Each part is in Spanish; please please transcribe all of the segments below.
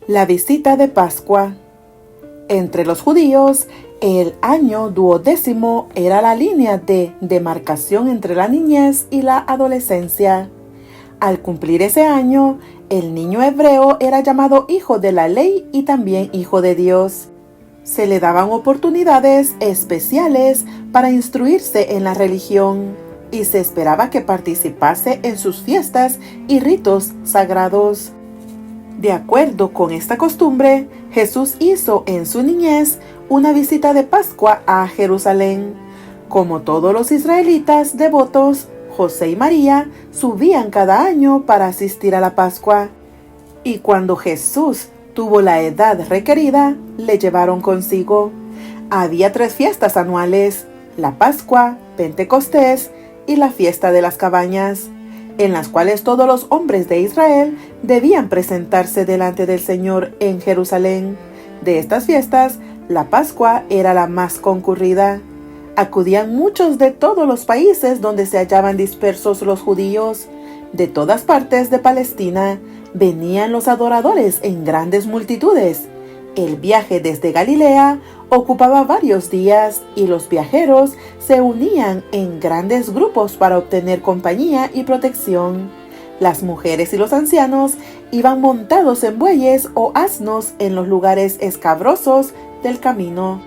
La visita de Pascua. Entre los judíos, el año 12º era la línea de demarcación entre la niñez y la adolescencia. Al cumplir ese año, el niño hebreo era llamado hijo de la ley y también hijo de Dios. Se le daban oportunidades especiales para instruirse en la religión y se esperaba que participase en sus fiestas y ritos sagrados. De acuerdo con esta costumbre, Jesús hizo en su niñez una visita de Pascua a Jerusalén. Como todos los israelitas devotos, José y María subían cada año para asistir a la Pascua. Y cuando Jesús tuvo la edad requerida, le llevaron consigo. Había 3 fiestas anuales: la Pascua, Pentecostés y la fiesta de las cabañas, en las cuales todos los hombres de Israel debían presentarse delante del Señor en Jerusalén. De estas fiestas, la Pascua era la más concurrida. Acudían muchos de todos los países donde se hallaban dispersos los judíos. De todas partes de Palestina venían los adoradores en grandes multitudes. El viaje desde Galilea ocupaba varios días y los viajeros se unían en grandes grupos para obtener compañía y protección. Las mujeres y los ancianos iban montados en bueyes o asnos en los lugares escabrosos del camino.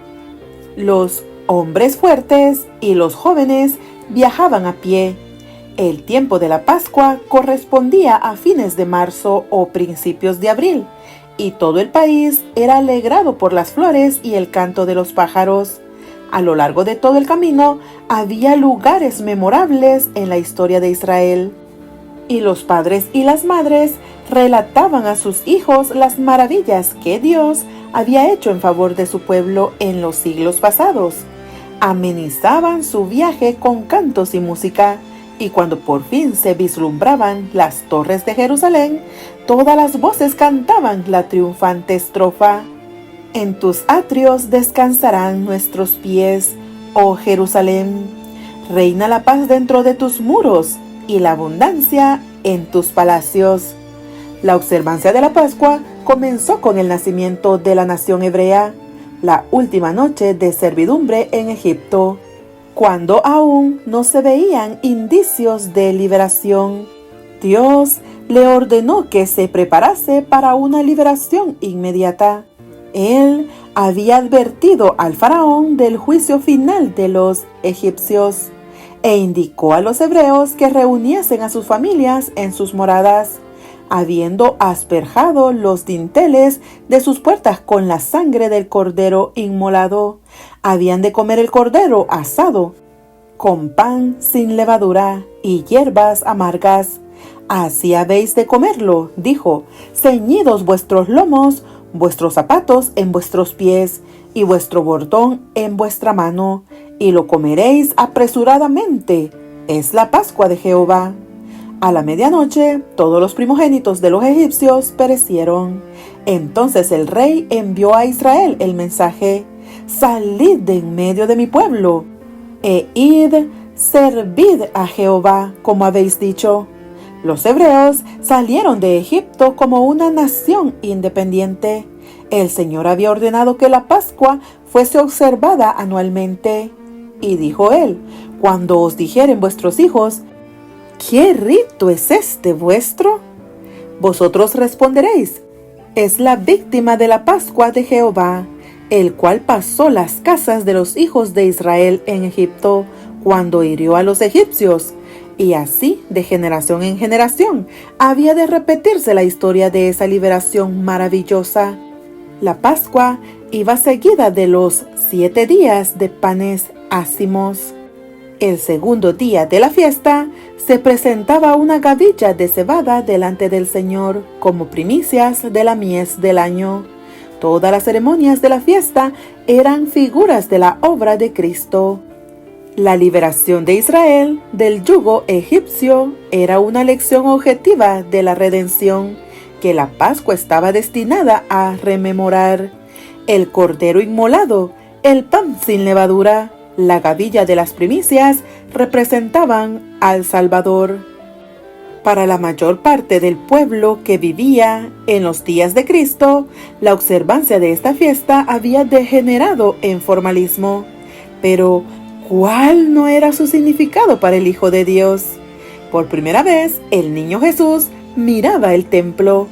Los hombres fuertes y los jóvenes viajaban a pie. El tiempo de la Pascua correspondía a fines de marzo o principios de abril, y todo el país era alegrado por las flores y el canto de los pájaros. A lo largo de todo el camino había lugares memorables en la historia de Israel, y los padres y las madres relataban a sus hijos las maravillas que Dios había hecho en favor de su pueblo en los siglos pasados. Amenizaban su viaje con cantos y música, y cuando por fin se vislumbraban las torres de Jerusalén, todas las voces cantaban la triunfante estrofa: En tus atrios descansarán nuestros pies, oh Jerusalén. Reina la paz dentro de tus muros y la abundancia en tus palacios. La observancia de la Pascua comenzó con el nacimiento de la nación hebrea, la última noche de servidumbre en Egipto, cuando aún no se veían indicios de liberación. Dios le ordenó que se preparase para una liberación inmediata. Él había advertido al faraón del juicio final de los egipcios e indicó a los hebreos que reuniesen a sus familias en sus moradas, habiendo asperjado los dinteles de sus puertas con la sangre del cordero inmolado. Habían de comer el cordero asado, con pan sin levadura y hierbas amargas. Así habéis de comerlo, dijo, ceñidos vuestros lomos, vuestros zapatos en vuestros pies, y vuestro bordón en vuestra mano, y lo comeréis apresuradamente. Es la Pascua de Jehová. A la medianoche, todos los primogénitos de los egipcios perecieron. Entonces el rey envió a Israel el mensaje: Salid de en medio de mi pueblo, e id, servid a Jehová, como habéis dicho. Los hebreos salieron de Egipto como una nación independiente. El Señor había ordenado que la Pascua fuese observada anualmente. Y dijo él: Cuando os dijeren vuestros hijos: ¿qué rito es este vuestro? Vosotros responderéis: es la víctima de la Pascua de Jehová, el cual pasó las casas de los hijos de Israel en Egipto, cuando hirió a los egipcios. Y así, de generación en generación, había de repetirse la historia de esa liberación maravillosa. La Pascua iba seguida de los 7 días de panes ácimos. El segundo día de la fiesta se presentaba una gavilla de cebada delante del Señor como primicias de la mies del año. Todas las ceremonias de la fiesta eran figuras de la obra de Cristo. La liberación de Israel del yugo egipcio era una lección objetiva de la redención que la Pascua estaba destinada a rememorar. El cordero inmolado, el pan sin levadura, la gavilla de las primicias representaban al Salvador. Para la mayor parte del pueblo que vivía en los días de Cristo, la observancia de esta fiesta había degenerado en formalismo. Pero, ¿cuál no era su significado para el Hijo de Dios? Por primera vez, el niño Jesús miraba el templo.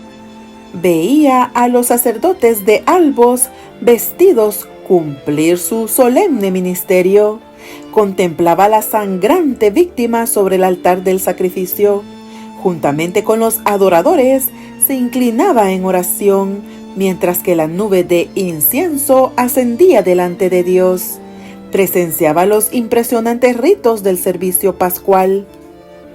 Veía a los sacerdotes de albos vestidos cumplir su solemne ministerio. Contemplaba la sangrante víctima sobre el altar del sacrificio. Juntamente con los adoradores, se inclinaba en oración, mientras que la nube de incienso ascendía delante de Dios. Presenciaba los impresionantes ritos del servicio pascual.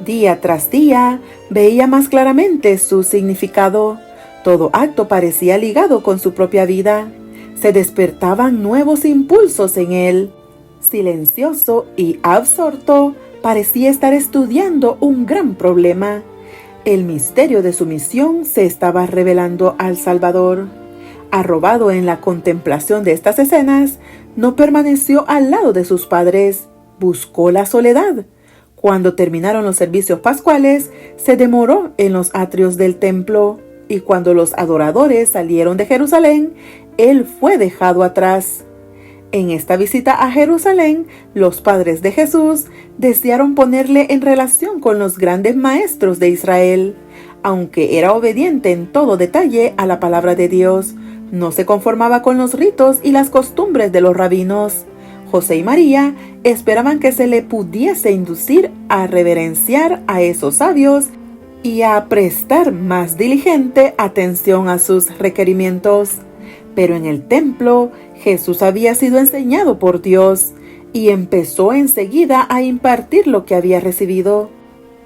Día tras día, veía más claramente su significado. Todo acto parecía ligado con su propia vida. Se despertaban nuevos impulsos en él. Silencioso y absorto, parecía estar estudiando un gran problema. El misterio de su misión se estaba revelando al Salvador. Arrobado en la contemplación de estas escenas, no permaneció al lado de sus padres, buscó la soledad. Cuando terminaron los servicios pascuales, se demoró en los atrios del templo, y cuando los adoradores salieron de Jerusalén, él fue dejado atrás. En esta visita a Jerusalén, los padres de Jesús desearon ponerle en relación con los grandes maestros de Israel. Aunque era obediente en todo detalle a la palabra de Dios, no se conformaba con los ritos y las costumbres de los rabinos. José y María esperaban que se le pudiese inducir a reverenciar a esos sabios y a prestar más diligente atención a sus requerimientos. Pero en el templo, Jesús había sido enseñado por Dios y empezó enseguida a impartir lo que había recibido.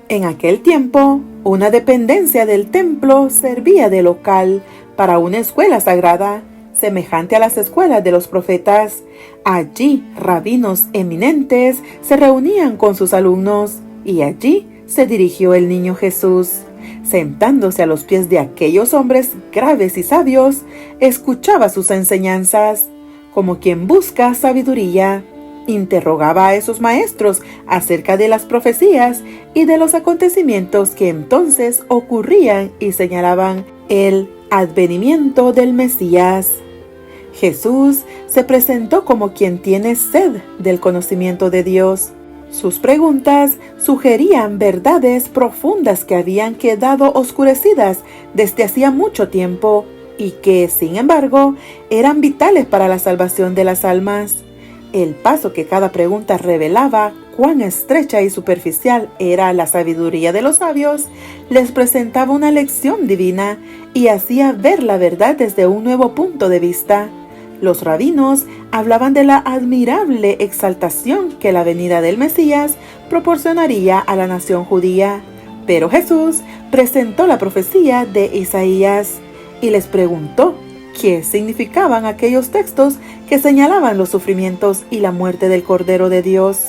En aquel tiempo, una dependencia del templo servía de local para una escuela sagrada, semejante a las escuelas de los profetas. Allí, rabinos eminentes se reunían con sus alumnos, y allí se dirigió el niño Jesús. Sentándose a los pies de aquellos hombres graves y sabios, escuchaba sus enseñanzas. Como quien busca sabiduría, interrogaba a esos maestros acerca de las profecías y de los acontecimientos que entonces ocurrían y señalaban el advenimiento del Mesías. Jesús se presentó como quien tiene sed del conocimiento de Dios. Sus preguntas sugerían verdades profundas que habían quedado oscurecidas desde hacía mucho tiempo y que, sin embargo, eran vitales para la salvación de las almas. El paso que cada pregunta revelaba cuán estrecha y superficial era la sabiduría de los sabios, les presentaba una lección divina y hacía ver la verdad desde un nuevo punto de vista. Los rabinos hablaban de la admirable exaltación que la venida del Mesías proporcionaría a la nación judía, pero Jesús presentó la profecía de Isaías y les preguntó qué significaban aquellos textos que señalaban los sufrimientos y la muerte del Cordero de Dios.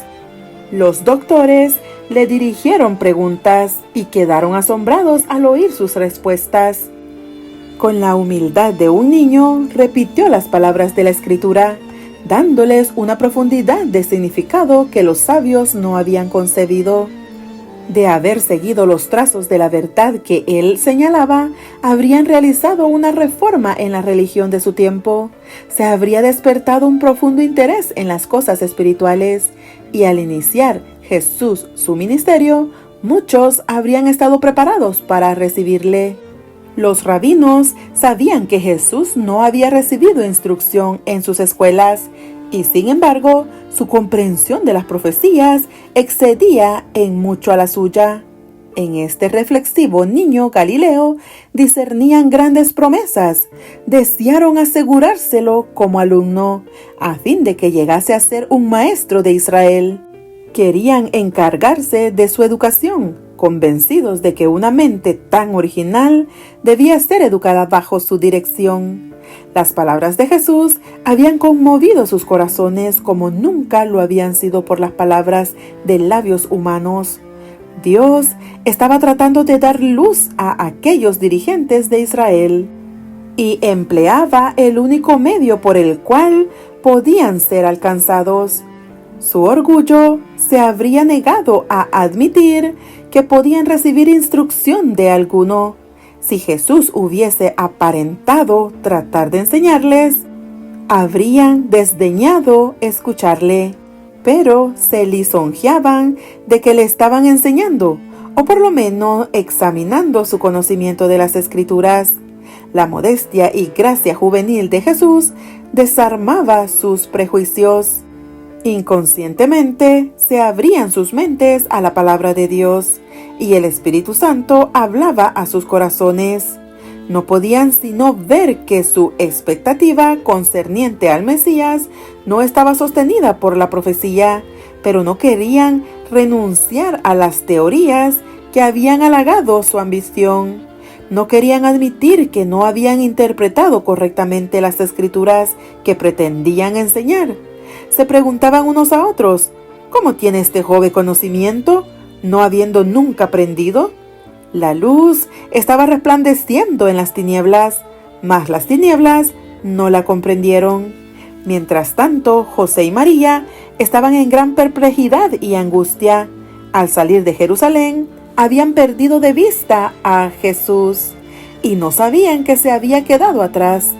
Los doctores le dirigieron preguntas y quedaron asombrados al oír sus respuestas. Con la humildad de un niño, repitió las palabras de la Escritura, dándoles una profundidad de significado que los sabios no habían concebido. De haber seguido los trazos de la verdad que él señalaba, habrían realizado una reforma en la religión de su tiempo. Se habría despertado un profundo interés en las cosas espirituales, y al iniciar Jesús su ministerio, muchos habrían estado preparados para recibirle. Los rabinos sabían que Jesús no había recibido instrucción en sus escuelas y, sin embargo, su comprensión de las profecías excedía en mucho a la suya. En este reflexivo niño Galileo discernían grandes promesas, desearon asegurárselo como alumno, a fin de que llegase a ser un maestro de Israel. Querían encargarse de su educación, convencidos de que una mente tan original debía ser educada bajo su dirección. Las palabras de Jesús habían conmovido sus corazones como nunca lo habían sido por las palabras de labios humanos. Dios estaba tratando de dar luz a aquellos dirigentes de Israel y empleaba el único medio por el cual podían ser alcanzados. Su orgullo se habría negado a admitir que podían recibir instrucción de alguno. Si Jesús hubiese aparentado tratar de enseñarles, habrían desdeñado escucharle, pero se lisonjeaban de que le estaban enseñando, o por lo menos examinando su conocimiento de las Escrituras. La modestia y gracia juvenil de Jesús desarmaba sus prejuicios. Inconscientemente se abrían sus mentes a la palabra de Dios, y el Espíritu Santo hablaba a sus corazones. No podían sino ver que su expectativa concerniente al Mesías no estaba sostenida por la profecía, pero no querían renunciar a las teorías que habían halagado su ambición. No querían admitir que no habían interpretado correctamente las Escrituras que pretendían enseñar. Se preguntaban unos a otros: ¿cómo tiene este joven conocimiento, no habiendo nunca aprendido? La luz estaba resplandeciendo en las tinieblas, mas las tinieblas no la comprendieron. Mientras tanto, José y María estaban en gran perplejidad y angustia. Al salir de Jerusalén, habían perdido de vista a Jesús y no sabían que se había quedado atrás.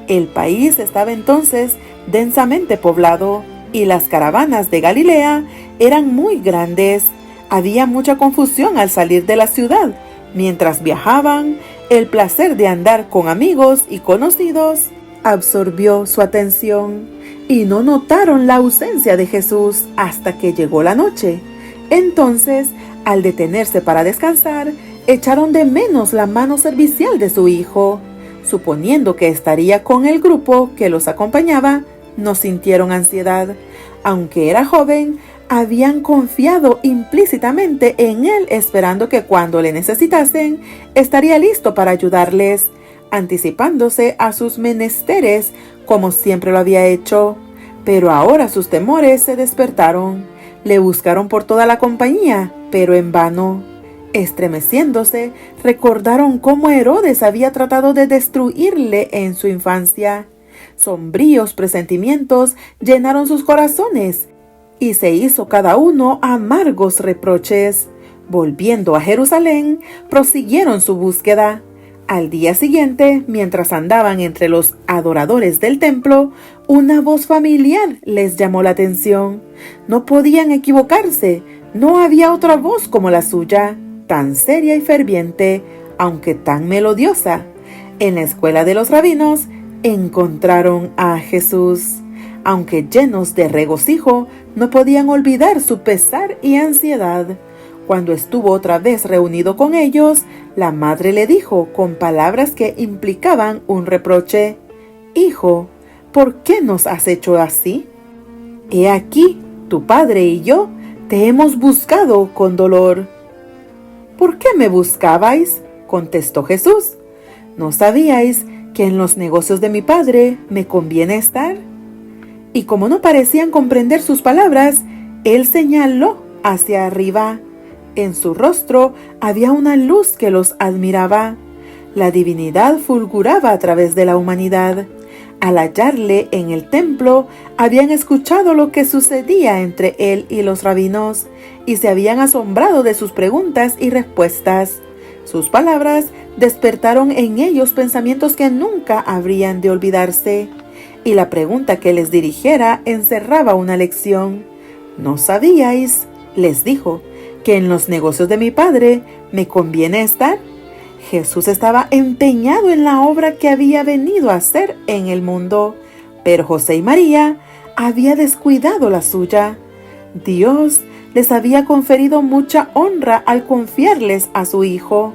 El país estaba entonces densamente poblado y las caravanas de Galilea eran muy grandes. Había mucha confusión al salir de la ciudad. Mientras viajaban, el placer de andar con amigos y conocidos absorbió su atención y no notaron la ausencia de Jesús hasta que llegó la noche. Entonces, al detenerse para descansar, echaron de menos la mano servicial de su hijo. Suponiendo que estaría con el grupo que los acompañaba, no sintieron ansiedad. Aunque era joven, habían confiado implícitamente en él, esperando que cuando le necesitasen, estaría listo para ayudarles, anticipándose a sus menesteres como siempre lo había hecho. Pero ahora sus temores se despertaron. Le buscaron por toda la compañía, pero en vano. Estremeciéndose, recordaron cómo Herodes había tratado de destruirle en su infancia. Sombríos presentimientos llenaron sus corazones, y se hizo cada uno amargos reproches. Volviendo a Jerusalén, prosiguieron su búsqueda. Al día siguiente, mientras andaban entre los adoradores del templo, una voz familiar les llamó la atención. No podían equivocarse, no había otra voz como la suya, tan seria y ferviente, aunque tan melodiosa. En la escuela de los rabinos encontraron a Jesús. Aunque llenos de regocijo, no podían olvidar su pesar y ansiedad. Cuando estuvo otra vez reunido con ellos, la madre le dijo con palabras que implicaban un reproche: «Hijo, ¿por qué nos has hecho así? He aquí, tu padre y yo te hemos buscado con dolor». «¿Por qué me buscabais?», contestó Jesús. «¿No sabíais que en los negocios de mi padre me conviene estar?». Y como no parecían comprender sus palabras, él señaló hacia arriba. En su rostro había una luz que los admiraba. La divinidad fulguraba a través de la humanidad. Al hallarle en el templo, habían escuchado lo que sucedía entre él y los rabinos, y se habían asombrado de sus preguntas y respuestas. Sus palabras despertaron en ellos pensamientos que nunca habrían de olvidarse, y la pregunta que les dirigiera encerraba una lección. «¿No sabíais?», les dijo, «que en los negocios de mi padre me conviene estar?». Jesús estaba empeñado en la obra que había venido a hacer en el mundo, pero José y María había descuidado la suya. Dios les había conferido mucha honra al confiarles a su hijo.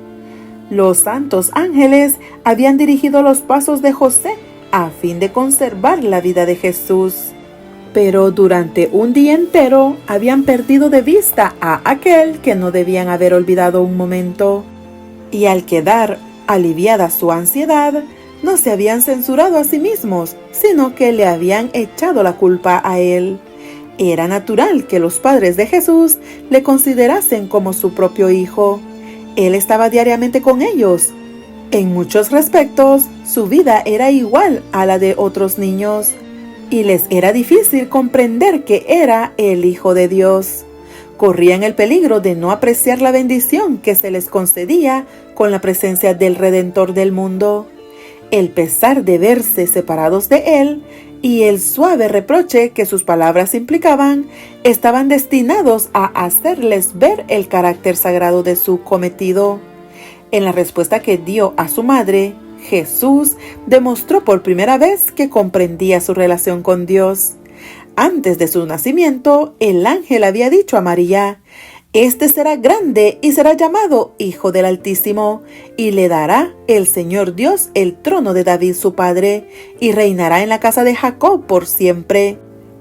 Los santos ángeles habían dirigido los pasos de José a fin de conservar la vida de Jesús. Pero durante un día entero habían perdido de vista a aquel que no debían haber olvidado un momento. Y al quedar aliviada su ansiedad, no se habían censurado a sí mismos, sino que le habían echado la culpa a él. Era natural que los padres de Jesús le considerasen como su propio hijo. Él estaba diariamente con ellos. En muchos respectos, su vida era igual a la de otros niños. y les era difícil comprender que era el Hijo de Dios. Corrían el peligro de no apreciar la bendición que se les concedía con la presencia del Redentor del mundo. El pesar de verse separados de Él y el suave reproche que sus palabras implicaban estaban destinados a hacerles ver el carácter sagrado de su cometido. En la respuesta que dio a su madre, Jesús demostró por primera vez que comprendía su relación con Dios. Antes de su nacimiento, el ángel había dicho a María: «Este será grande y será llamado Hijo del Altísimo, y le dará el Señor Dios el trono de David su padre, y reinará en la casa de Jacob por siempre».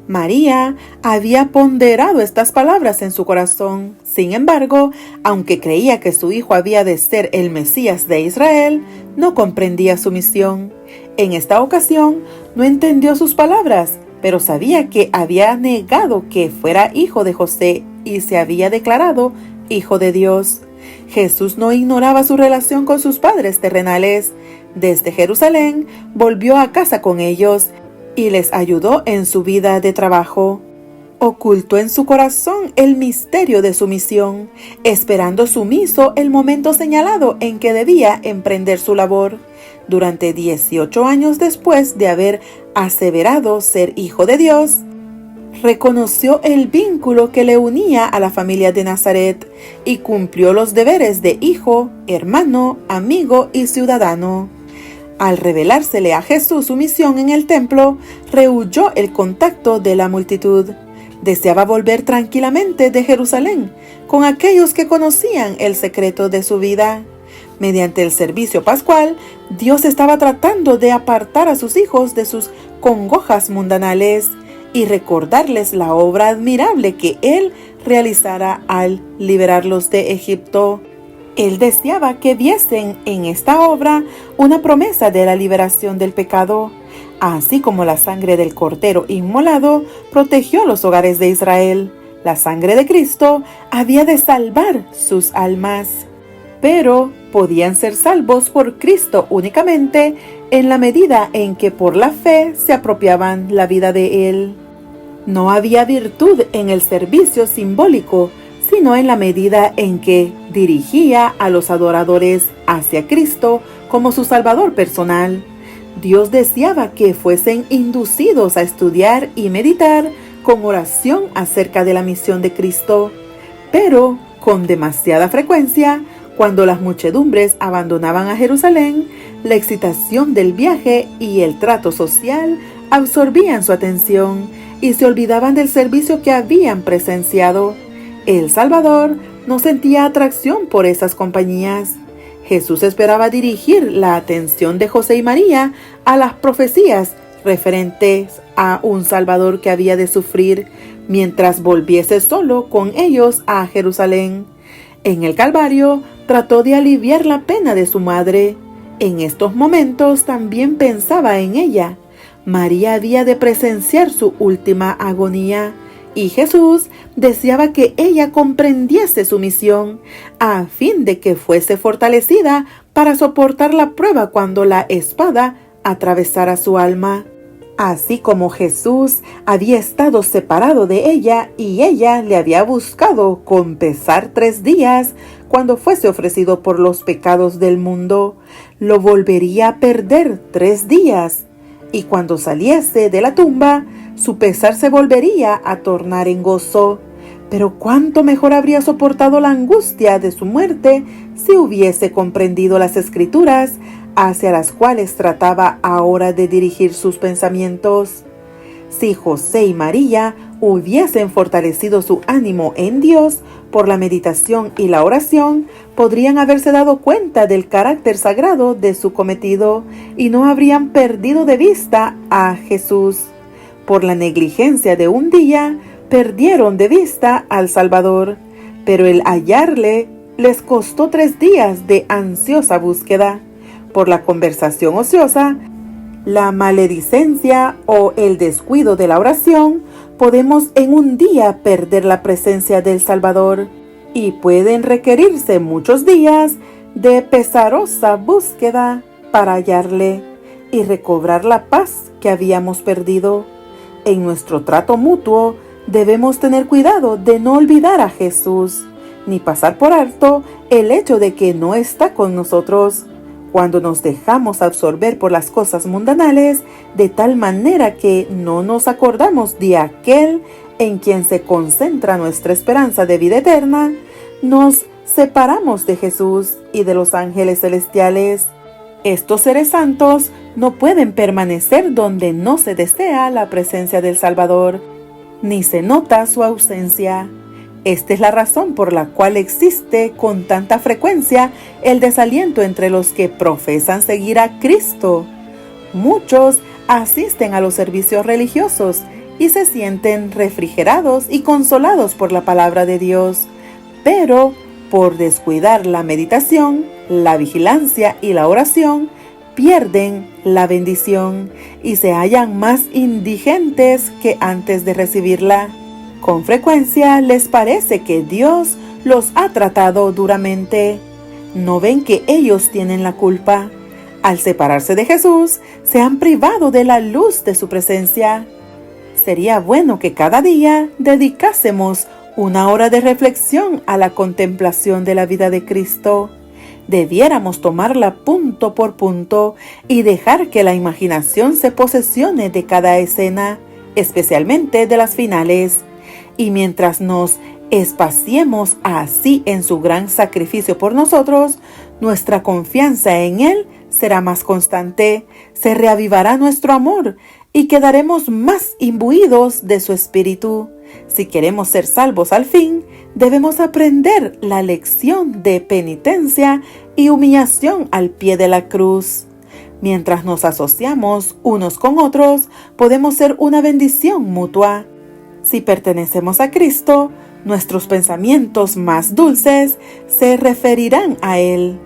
María había ponderado estas palabras en su corazón. Sin embargo, aunque creía que su hijo había de ser el Mesías de Israel, no comprendía su misión. En esta ocasión, no entendió sus palabras, pero sabía que había negado que fuera hijo de José y se había declarado hijo de Dios. Jesús no ignoraba su relación con sus padres terrenales. Desde Jerusalén volvió a casa con ellos y les ayudó en su vida de trabajo. Ocultó en su corazón el misterio de su misión, esperando sumiso el momento señalado en que debía emprender su labor. Durante 18 años después de haber aseverado ser hijo de Dios, reconoció el vínculo que le unía a la familia de Nazaret y cumplió los deberes de hijo, hermano, amigo y ciudadano. Al revelársele a Jesús su misión en el templo, rehuyó el contacto de la multitud. Deseaba volver tranquilamente de Jerusalén con aquellos que conocían el secreto de su vida. Mediante el servicio pascual, Dios estaba tratando de apartar a sus hijos de sus congojas mundanales y recordarles la obra admirable que Él realizara al liberarlos de Egipto. Él deseaba que viesen en esta obra una promesa de la liberación del pecado, así como la sangre del Cordero inmolado protegió los hogares de Israel. La sangre de Cristo había de salvar sus almas, pero podían ser salvos por Cristo únicamente en la medida en que por la fe se apropiaban la vida de Él. No había virtud en el servicio simbólico, sino en la medida en que dirigía a los adoradores hacia Cristo como su Salvador personal. Dios deseaba que fuesen inducidos a estudiar y meditar con oración acerca de la misión de Cristo, pero con demasiada frecuencia, cuando las muchedumbres abandonaban a Jerusalén, la excitación del viaje y el trato social absorbían su atención y se olvidaban del servicio que habían presenciado. El Salvador no sentía atracción por esas compañías. Jesús esperaba dirigir la atención de José y María a las profecías referentes a un Salvador que había de sufrir mientras volviese solo con ellos a Jerusalén. En el Calvario trató de aliviar la pena de su madre. En estos momentos también pensaba en ella. María había de presenciar su última agonía y Jesús deseaba que ella comprendiese su misión a fin de que fuese fortalecida para soportar la prueba cuando la espada atravesara su alma. Así como Jesús había estado separado de ella y ella le había buscado con pesar 3 días cuando fuese ofrecido por los pecados del mundo, lo volvería a perder 3 días. Y cuando saliese de la tumba, su pesar se volvería a tornar en gozo. Pero cuánto mejor habría soportado la angustia de su muerte si hubiese comprendido las Escrituras, hacia las cuales trataba ahora de dirigir sus pensamientos. Si José y María hubiesen fortalecido su ánimo en Dios por la meditación y la oración, podrían haberse dado cuenta del carácter sagrado de su cometido y no habrían perdido de vista a Jesús. Por la negligencia de un día, perdieron de vista al Salvador, pero el hallarle les costó 3 días de ansiosa búsqueda. Por la conversación ociosa, la maledicencia o el descuido de la oración, podemos en un día perder la presencia del Salvador y pueden requerirse muchos días de pesarosa búsqueda para hallarle y recobrar la paz que habíamos perdido. En nuestro trato mutuo debemos tener cuidado de no olvidar a Jesús, ni pasar por alto el hecho de que no está con nosotros. Cuando nos dejamos absorber por las cosas mundanales, de tal manera que no nos acordamos de aquel en quien se concentra nuestra esperanza de vida eterna, nos separamos de Jesús y de los ángeles celestiales. Estos seres santos no pueden permanecer donde no se desea la presencia del Salvador, ni se nota su ausencia. Esta es la razón por la cual existe con tanta frecuencia el desaliento entre los que profesan seguir a Cristo. Muchos asisten a los servicios religiosos y se sienten refrigerados y consolados por la palabra de Dios, pero por descuidar la meditación, la vigilancia y la oración, pierden la bendición y se hallan más indigentes que antes de recibirla. Con frecuencia les parece que Dios los ha tratado duramente. No ven que ellos tienen la culpa. Al separarse de Jesús, se han privado de la luz de su presencia. Sería bueno que cada día dedicásemos una hora de reflexión a la contemplación de la vida de Cristo. Debiéramos tomarla punto por punto y dejar que la imaginación se posesione de cada escena, especialmente de las finales. Y mientras nos espaciemos así en su gran sacrificio por nosotros, nuestra confianza en Él será más constante, se reavivará nuestro amor y quedaremos más imbuidos de su espíritu. Si queremos ser salvos al fin, debemos aprender la lección de penitencia y humillación al pie de la cruz. Mientras nos asociamos unos con otros, podemos ser una bendición mutua. Si pertenecemos a Cristo, nuestros pensamientos más dulces se referirán a Él.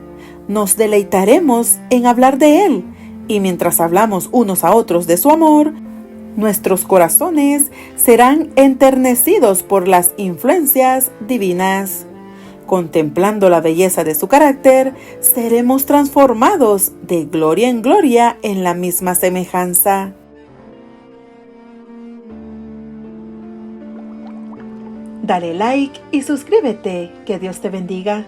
Nos deleitaremos en hablar de Él, y mientras hablamos unos a otros de su amor, nuestros corazones serán enternecidos por las influencias divinas. Contemplando la belleza de su carácter, seremos transformados de gloria en gloria en la misma semejanza. Dale like y suscríbete. Que Dios te bendiga.